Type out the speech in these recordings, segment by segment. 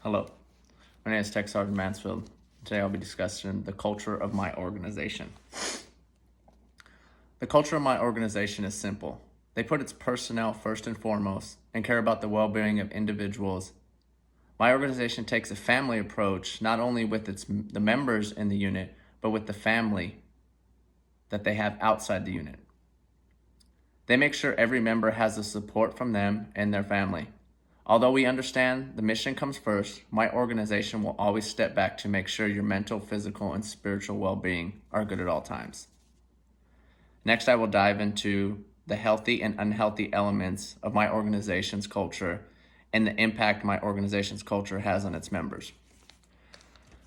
Hello, my name is Tech Sergeant Mansfield. Today I'll be discussing the culture of my organization. The culture of my organization is simple. They put its personnel first and foremost and care about the well-being of individuals. My organization takes a family approach, not only with the members in the unit, but with the family that they have outside the unit. They make sure every member has the support from them and their family. Although we understand the mission comes first, my organization will always step back to make sure your mental, physical, and spiritual well-being are good at all times. Next, I will dive into the healthy and unhealthy elements of my organization's culture and the impact my organization's culture has on its members.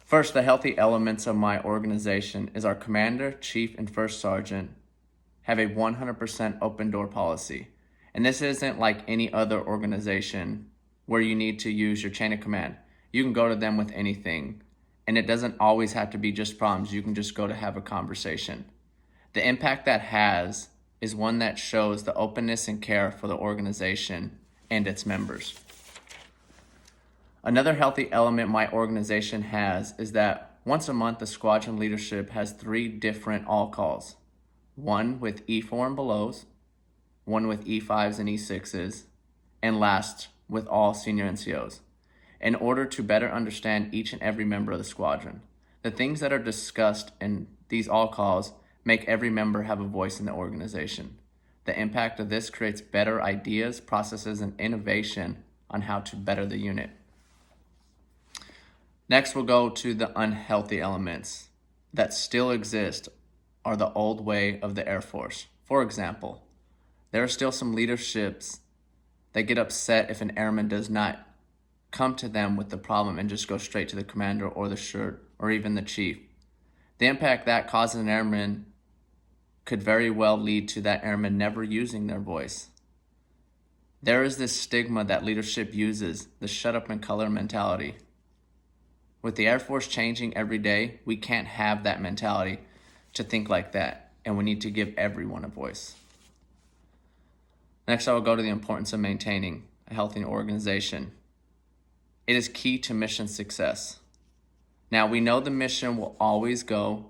First, the healthy elements of my organization is our commander, chief, and first sergeant have a 100% open door policy. And this isn't like any other organization where you need to use your chain of command. You can go to them with anything, and it doesn't always have to be just problems. You can just go to have a conversation. The impact that has is one that shows the openness and care for the organization and its members. Another healthy element my organization has is that once a month, the squadron leadership has 3 different all calls. One with E4 and belows, one with E5s and E6s, and last with all senior NCOs, in order to better understand each and every member of the squadron. The things that are discussed in these all calls make every member have a voice in the organization. The impact of this creates better ideas, processes, and innovation on how to better the unit. Next, we'll go to the unhealthy elements that still exist are the old way of the Air Force. For example, there are still some leaderships that get upset if an airman does not come to them with the problem and just go straight to the commander or the shirt or even the chief. The impact that causes an airman could very well lead to that airman never using their voice. There is this stigma that leadership uses, the shut up and color mentality. With the Air Force changing every day, we can't have that mentality to think like that, and we need to give everyone a voice. Next, I will go to the importance of maintaining a healthy organization. It is key to mission success. Now, we know the mission will always go,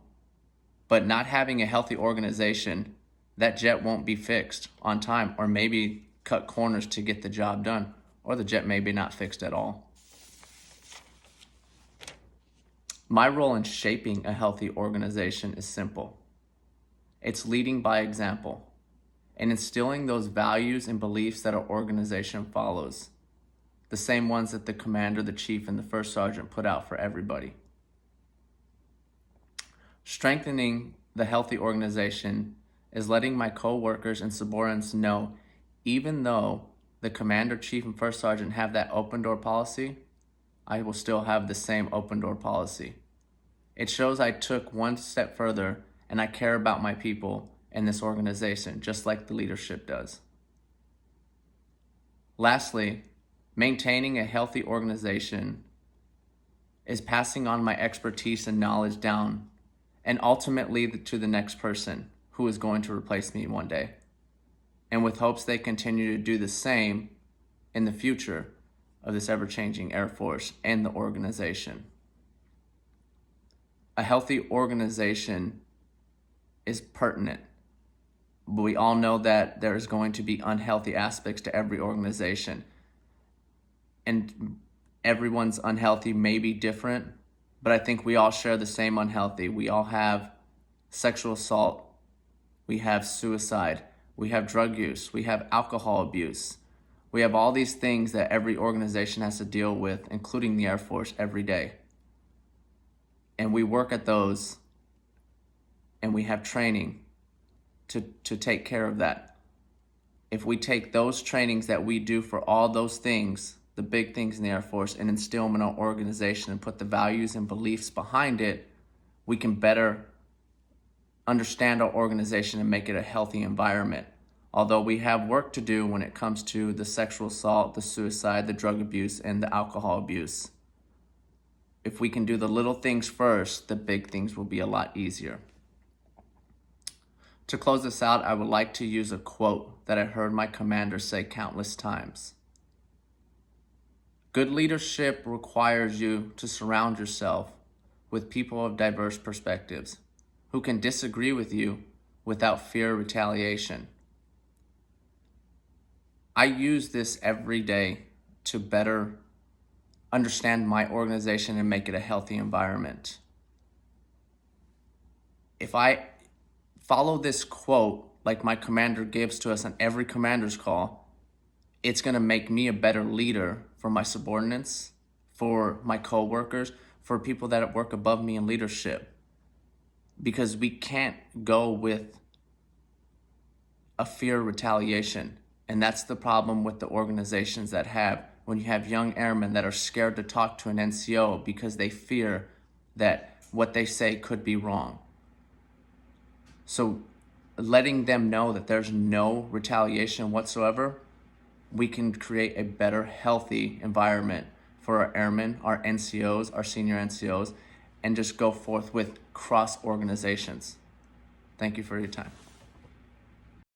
but not having a healthy organization, that jet won't be fixed on time, or maybe cut corners to get the job done, or the jet may be not fixed at all. My role in shaping a healthy organization is simple. It's leading by example and instilling those values and beliefs that our organization follows, the same ones that the commander, the chief, and the first sergeant put out for everybody. Strengthening the healthy organization is letting my co-workers and subordinates know, even though the commander, chief, and first sergeant have that open door policy, I will still have the same open door policy. It shows I took one step further and I care about my people in this organization, just like the leadership does. Lastly, maintaining a healthy organization is passing on my expertise and knowledge down and ultimately to the next person who is going to replace me one day, and with hopes they continue to do the same in the future of this ever-changing Air Force and the organization. A healthy organization is pertinent, but we all know that there is going to be unhealthy aspects to every organization, and everyone's unhealthy may be different, but I think we all share the same unhealthy. We all have sexual assault, we have suicide, we have drug use, we have alcohol abuse. We have all these things that every organization has to deal with, including the Air Force, every day. And we work at those, and we have training to take care of that. If we take those trainings that we do for all those things, the big things in the Air Force, and instill them in our organization and put the values and beliefs behind it, we can better understand our organization and make it a healthy environment. Although we have work to do when it comes to the sexual assault, the suicide, the drug abuse, and the alcohol abuse. If we can do the little things first, the big things will be a lot easier. To close this out, I would like to use a quote that I heard my commander say countless times. Good leadership requires you to surround yourself with people of diverse perspectives who can disagree with you without fear of retaliation. I use this every day to better understand my organization and make it a healthy environment. If I follow this quote like my commander gives to us on every commander's call, it's going to make me a better leader for my subordinates, for my coworkers, for people that work above me in leadership. Because we can't go with a fear of retaliation. And that's the problem with the organizations that have, when you have young airmen that are scared to talk to an NCO because they fear that what they say could be wrong. So letting them know that there's no retaliation whatsoever, we can create a better, healthy environment for our airmen, our NCOs, our senior NCOs, and just go forth with cross organizations. Thank you for your time.